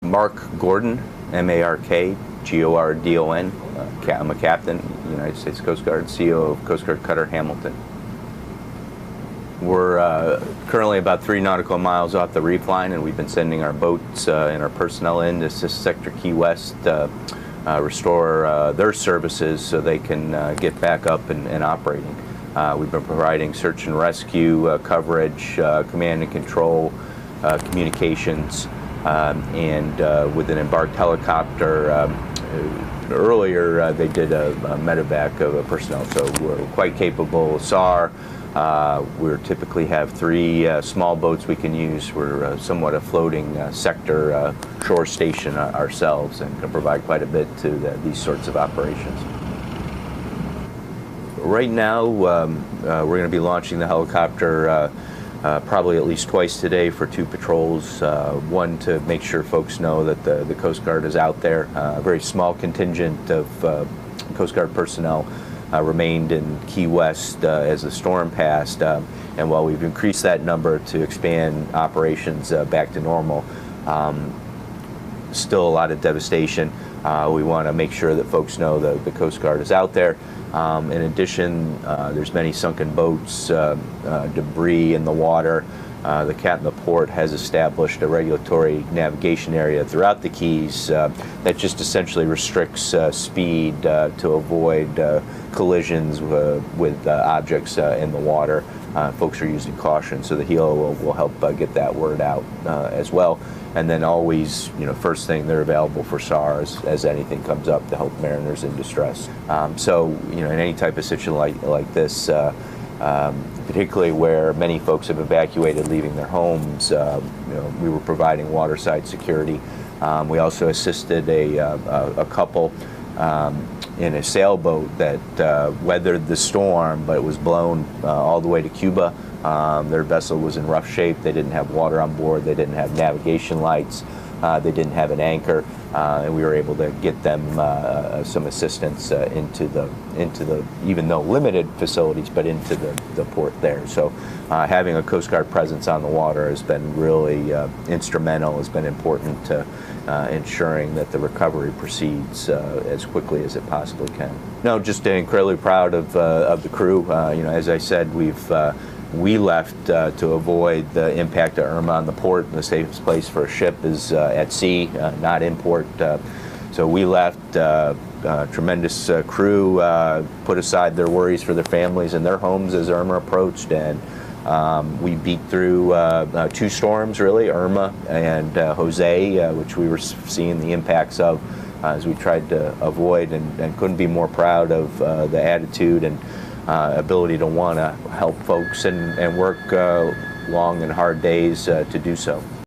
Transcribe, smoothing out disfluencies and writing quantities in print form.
Mark Gordon, M-A-R-K-G-O-R-D-O-N. I'm a captain, United States Coast Guard, CEO of Coast Guard Cutter Hamilton. We're currently about 3 nautical miles off the reef line, and we've been sending our boats and our personnel in to assist Sector Key West restore their services so they can get back up and operating. We've been providing search and rescue coverage, command and control, communications, and with an embarked helicopter. Earlier, they did a medevac of personnel, so we're quite capable. SAR, we typically have 3 small boats we can use. We're somewhat a floating sector shore station ourselves, and can provide quite a bit to these sorts of operations. Right now, we're going to be launching the helicopter probably at least twice today for 2 patrols. One to make sure folks know that the Coast Guard is out there. A very small contingent of Coast Guard personnel remained in Key West as the storm passed, and while we've increased that number to expand operations back to normal, still a lot of devastation. We want to make sure that folks know the Coast Guard is out there. In addition, there's many sunken boats, debris in the water. The captain of the port has established a regulatory navigation area throughout the Keys that just essentially restricts speed to avoid collisions with objects in the water. Folks are using caution, so the HELO will help get that word out as well. And then always, first thing, they're available for SAR as anything comes up to help mariners in distress. So, in any type of situation like this, particularly where many folks have evacuated, leaving their homes, we were providing waterside security. We also assisted a couple in a sailboat that weathered the storm, but it was blown all the way to Cuba. Their vessel was in rough shape. They didn't have water on board. They didn't have navigation lights. They didn't have an anchor, and we were able to get them some assistance into the even though limited facilities, but into the port there. So having a Coast Guard presence on the water has been really instrumental, has been important to ensuring that the recovery proceeds as quickly as it possibly can. No, just incredibly proud of the crew. As I said, we left to avoid the impact of Irma on the port. The safest place for a ship is at sea, not in port. So we left. Tremendous crew put aside their worries for their families and their homes as Irma approached, and we beat through 2 storms, really, Irma and Jose, which we were seeing the impacts of as we tried to avoid, and couldn't be more proud of the attitude and ability to want to help folks and work long and hard days to do so.